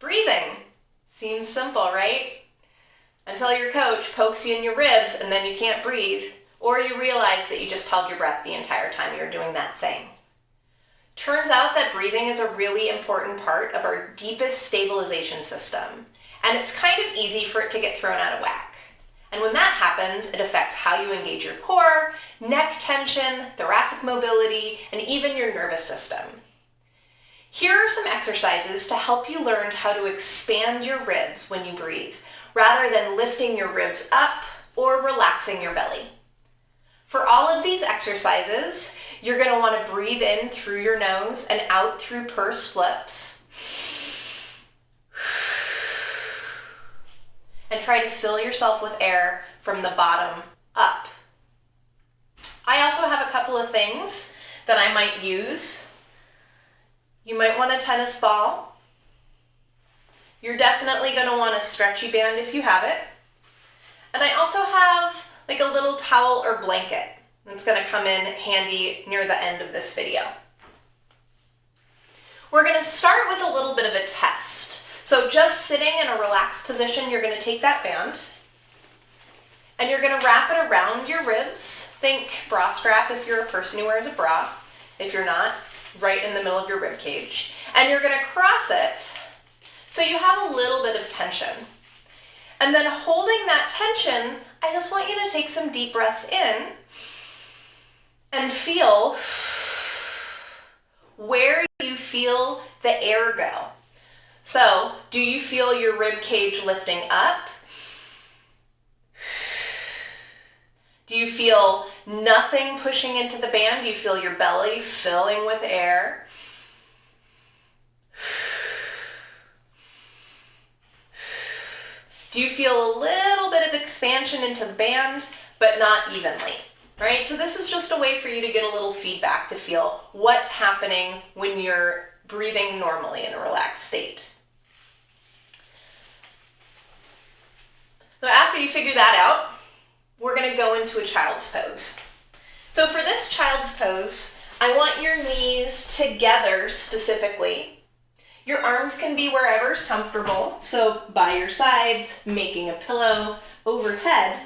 Breathing. Seems simple, right? Until your coach pokes you in your ribs and then you can't breathe, or you realize that you just held your breath the entire time you were doing that thing. Turns out that breathing is a really important part of our deepest stabilization system, and it's kind of easy for it to get thrown out of whack. And when that happens, it affects how you engage your core, neck tension, thoracic mobility, and even your nervous system. Here are some exercises to help you learn how to expand your ribs when you breathe, rather than lifting your ribs up or relaxing your belly. For all of these exercises, you're going to want to breathe in through your nose and out through pursed lips. And try to fill yourself with air from the bottom up. I also have a couple of things that I might use. You might want a tennis ball. You're definitely going to want a stretchy band if you have it. And I also have like a little towel or blanket that's going to come in handy near the end of this video. We're going to start with a little bit of a test. So just sitting in a relaxed position, you're going to take that band and you're going to wrap it around your ribs. Think bra strap if you're a person who wears a bra. If you're not, right in the middle of your rib cage. And you're going to cross it so you have a little bit of tension. And then holding that tension, I just want you to take some deep breaths in and feel where you feel the air go. So, do you feel your rib cage lifting up? Do you feel nothing pushing into the band? Do you feel your belly filling with air? Do you feel a little bit of expansion into the band, but not evenly, right? So this is just a way for you to get a little feedback to feel what's happening when you're breathing normally in a relaxed state. So after you figure that out, we're going to go into a child's pose. So for this child's pose, I want your knees together specifically. Your arms can be wherever's comfortable, so by your sides, making a pillow overhead.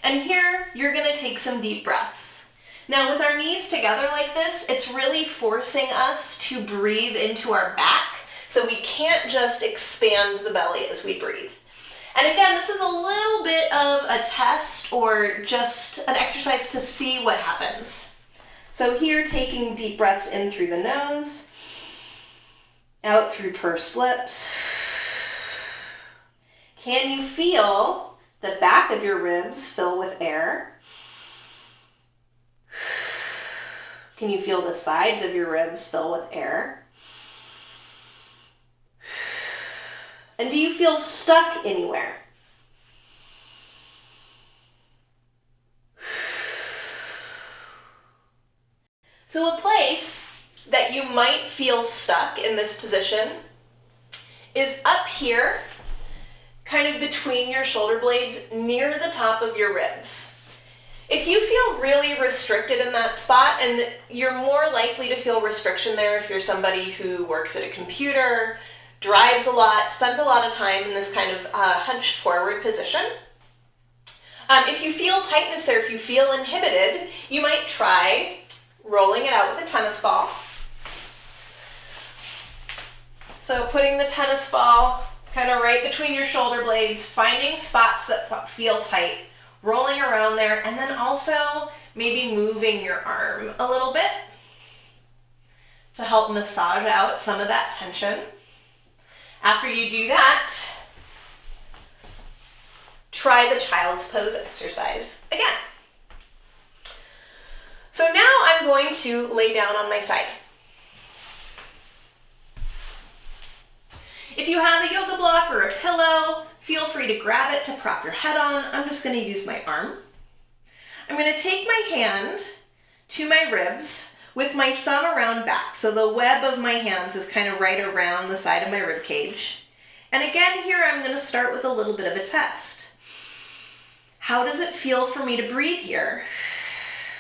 And here, you're going to take some deep breaths. Now with our knees together like this, it's really forcing us to breathe into our back, so we can't just expand the belly as we breathe. And again, this is a little bit of a test or just an exercise to see what happens. So here, taking deep breaths in through the nose, out through pursed lips. Can you feel the back of your ribs fill with air? Can you feel the sides of your ribs fill with air? And do you feel stuck anywhere? So a place that you might feel stuck in this position is up here, kind of between your shoulder blades, near the top of your ribs. If you feel really restricted in that spot, and you're more likely to feel restriction there if you're somebody who works at a computer, drives a lot, spends a lot of time in this kind of hunched forward position. If you feel tightness there, if you feel inhibited, you might try rolling it out with a tennis ball. So putting the tennis ball kind of right between your shoulder blades, finding spots that feel tight, rolling around there, and then also maybe moving your arm a little bit to help massage out some of that tension. After you do that, try the child's pose exercise again. So now I'm going to lay down on my side. If you have a yoga block or a pillow, feel free to grab it to prop your head on. I'm just going to use my arm. I'm going to take my hand to my ribs with my thumb around back. So the web of my hands is kind of right around the side of my rib cage. And again, here I'm going to start with a little bit of a test. How does it feel for me to breathe here?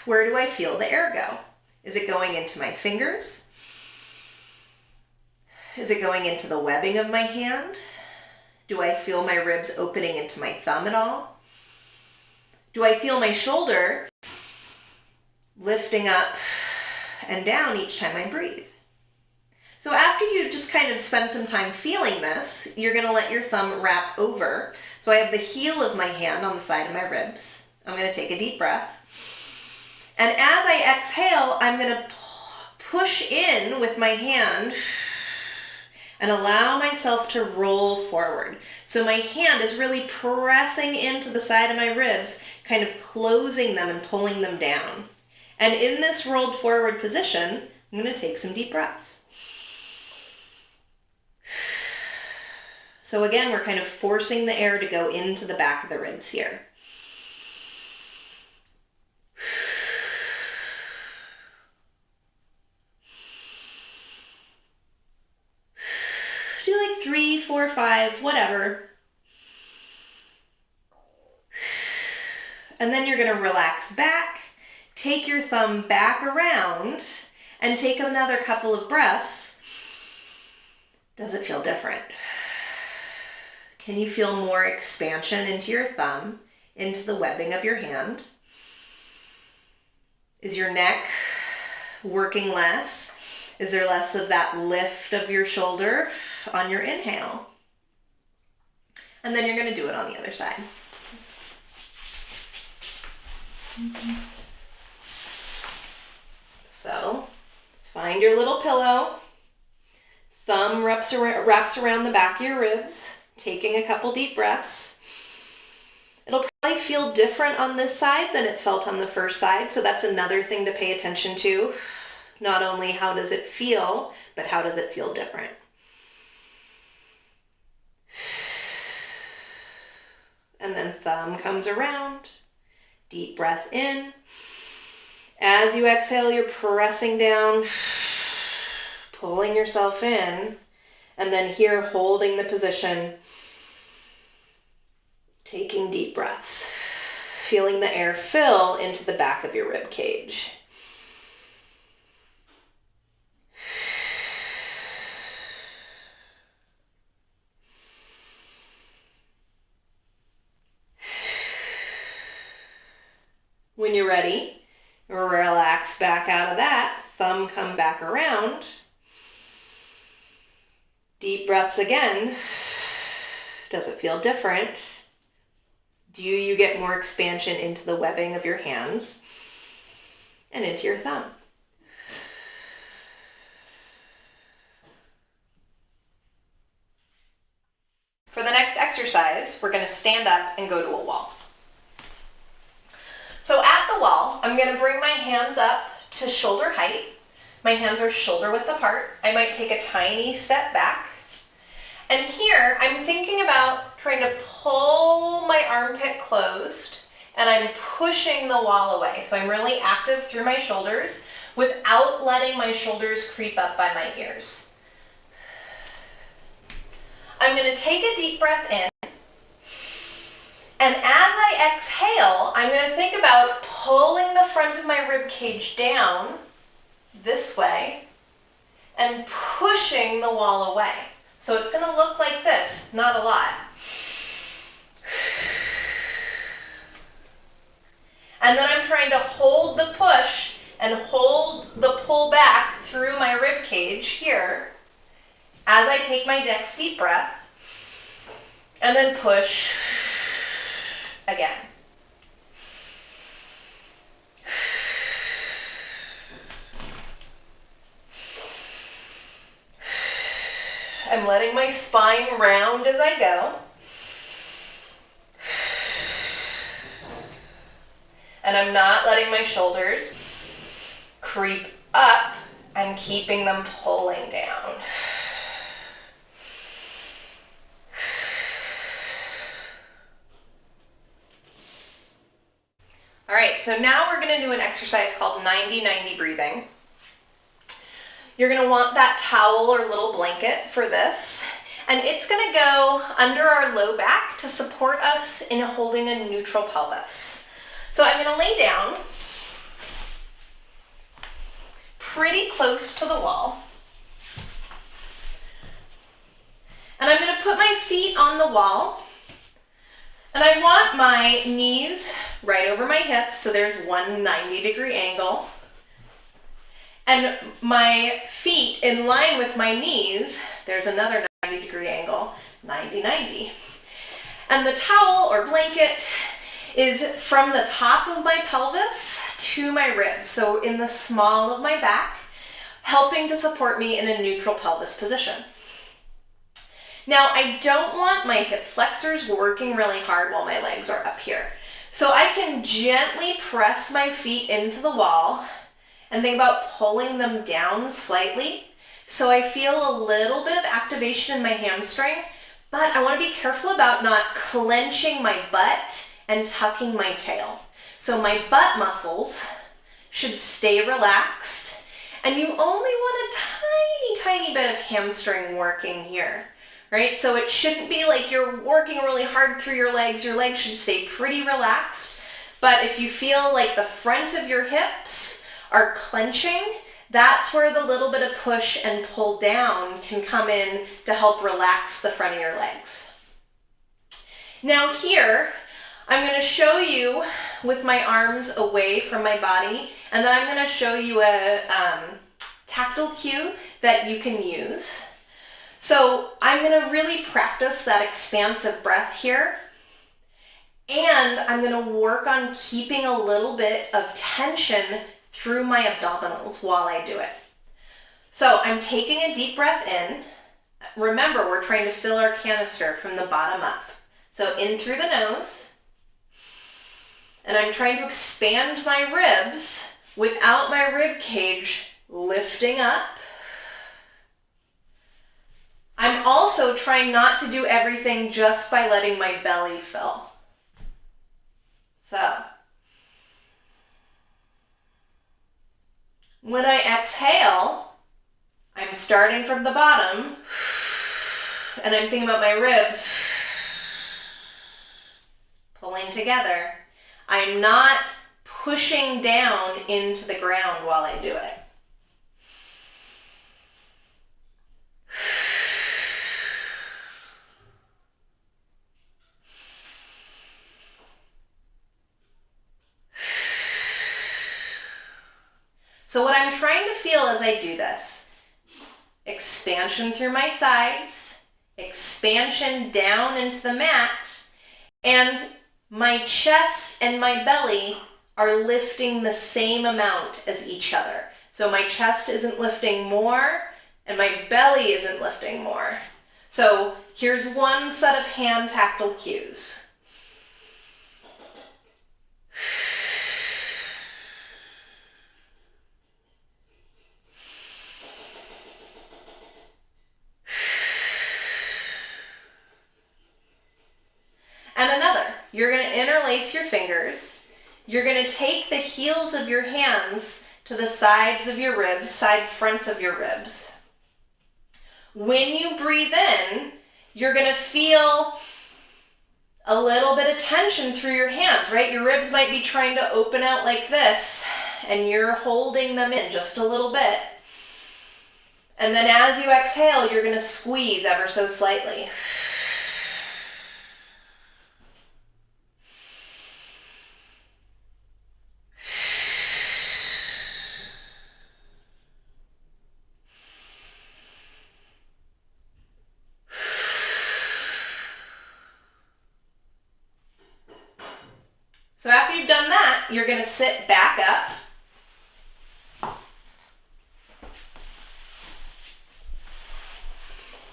Where do I feel the air go? Is it going into my fingers? Is it going into the webbing of my hand? Do I feel my ribs opening into my thumb at all? Do I feel my shoulder lifting up and down each time I breathe? So after you just kind of spend some time feeling this, you're going to let your thumb wrap over. So I have the heel of my hand on the side of my ribs. I'm going to take a deep breath. And as I exhale, I'm going to push in with my hand and allow myself to roll forward. So my hand is really pressing into the side of my ribs, kind of closing them and pulling them down. And in this rolled forward position, I'm going to take some deep breaths. So again, we're kind of forcing the air to go into the back of the ribs here. Do like 3, 4, 5, whatever. And then you're going to relax back, take your thumb back around, and take another couple of breaths. Does it feel different? Can you feel more expansion into your thumb, into the webbing of your hand? Is your neck working less? Is there less of that lift of your shoulder on your inhale? And then you're going to do it on the other side. So find your little pillow. Thumb wraps around the back of your ribs, taking a couple deep breaths. It'll probably feel different on this side than it felt on the first side, so that's another thing to pay attention to. Not only how does it feel, but how does it feel different? And then thumb comes around, deep breath in. As you exhale, you're pressing down, pulling yourself in, and then here holding the position, taking deep breaths, feeling the air fill into the back of your rib cage. When you're ready, relax back out of that. Thumb comes back around. Deep breaths again. Does it feel different? Do you get more expansion into the webbing of your hands and into your thumb? For the next exercise, we're going to stand up and go to a wall. So at the wall, I'm going to bring my hands up to shoulder height. My hands are shoulder width apart. I might take a tiny step back. And here, I'm thinking about trying to pull my armpit closed, and I'm pushing the wall away. So I'm really active through my shoulders without letting my shoulders creep up by my ears. I'm going to take a deep breath in. And as I exhale, I'm going to think about pulling the front of my rib cage down this way and pushing the wall away. So it's going to look like this, not a lot. And then I'm trying to hold the push and hold the pull back through my rib cage here as I take my next deep breath, and then push again. I'm letting my spine round as I go. And I'm not letting my shoulders creep up. I'm keeping them pulling down. All right, so now we're going to do an exercise called 90-90 breathing. You're going to want that towel or little blanket for this, and it's going to go under our low back to support us in holding a neutral pelvis. So I'm going to lay down pretty close to the wall. on the wall. And I want my knees right over my hips, so there's one 90-degree angle. And my feet in line with my knees, there's another 90-degree angle, 90-90. And the towel or blanket is from the top of my pelvis to my ribs, so in the small of my back, helping to support me in a neutral pelvis position. Now, I don't want my hip flexors working really hard while my legs are up here. So I can gently press my feet into the wall and think about pulling them down slightly. So I feel a little bit of activation in my hamstring, but I want to be careful about not clenching my butt and tucking my tail. So my butt muscles should stay relaxed, and you only want a tiny bit of hamstring working here. Right? So it shouldn't be like you're working really hard through your legs. Your legs should stay pretty relaxed. But if you feel like the front of your hips are clenching, that's where the little bit of push and pull down can come in to help relax the front of your legs. Now here, I'm going to show you with my arms away from my body, and then I'm going to show you a tactile cue that you can use. So I'm going to really practice that expansive breath here, and I'm going to work on keeping a little bit of tension through my abdominals while I do it. So I'm taking a deep breath in. Remember, we're trying to fill our canister from the bottom up. So in through the nose, and I'm trying to expand my ribs without my rib cage lifting up. I'm also trying not to do everything just by letting my belly fill. So, when I exhale, I'm starting from the bottom, and I'm thinking about my ribs pulling together. I'm not pushing down into the ground while I do it. So what I'm trying to feel as I do this, expansion through my sides, expansion down into the mat, and my chest and my belly are lifting the same amount as each other. So my chest isn't lifting more, and my belly isn't lifting more. So here's one set of hand tactile cues. And another, you're going to interlace your fingers. You're going to take the heels of your hands to the sides of your ribs, side fronts of your ribs. When you breathe in, you're going to feel a little bit of tension through your hands, right? Your ribs might be trying to open out like this, and you're holding them in just a little bit. And then as you exhale, you're going to squeeze ever so slightly. So after you've done that, you're going to sit back up.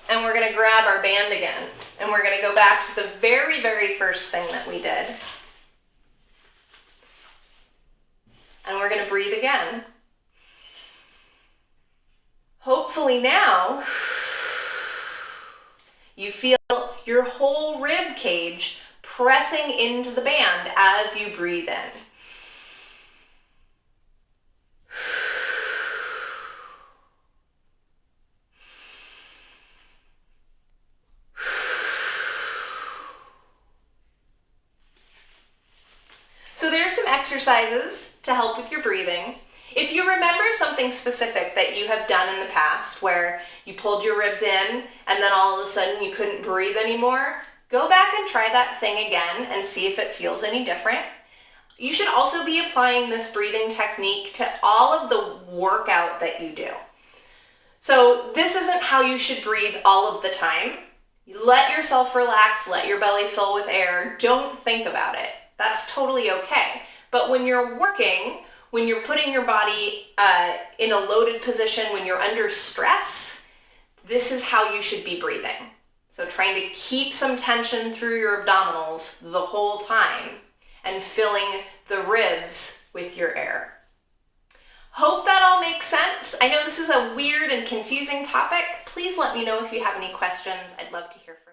And we're going to grab our band again. And we're going to go back to the very, very first thing that we did. And we're going to breathe again. Hopefully now, you feel your whole rib cage pressing into the band as you breathe in. So there's some exercises to help with your breathing. If you remember something specific that you have done in the past where you pulled your ribs in and then all of a sudden you couldn't breathe anymore, Go back and try that thing again and see if it feels any different. You should also be applying this breathing technique to all of the workout that you do. So this isn't how you should breathe all of the time. Let yourself relax, let your belly fill with air. Don't think about it. That's totally okay. But when you're working, when you're putting your body in a loaded position, when you're under stress, this is how you should be breathing. So trying to keep some tension through your abdominals the whole time and filling the ribs with your air. Hope that all makes sense. I know this is a weird and confusing topic. Please let me know if you have any questions. I'd love to hear from you.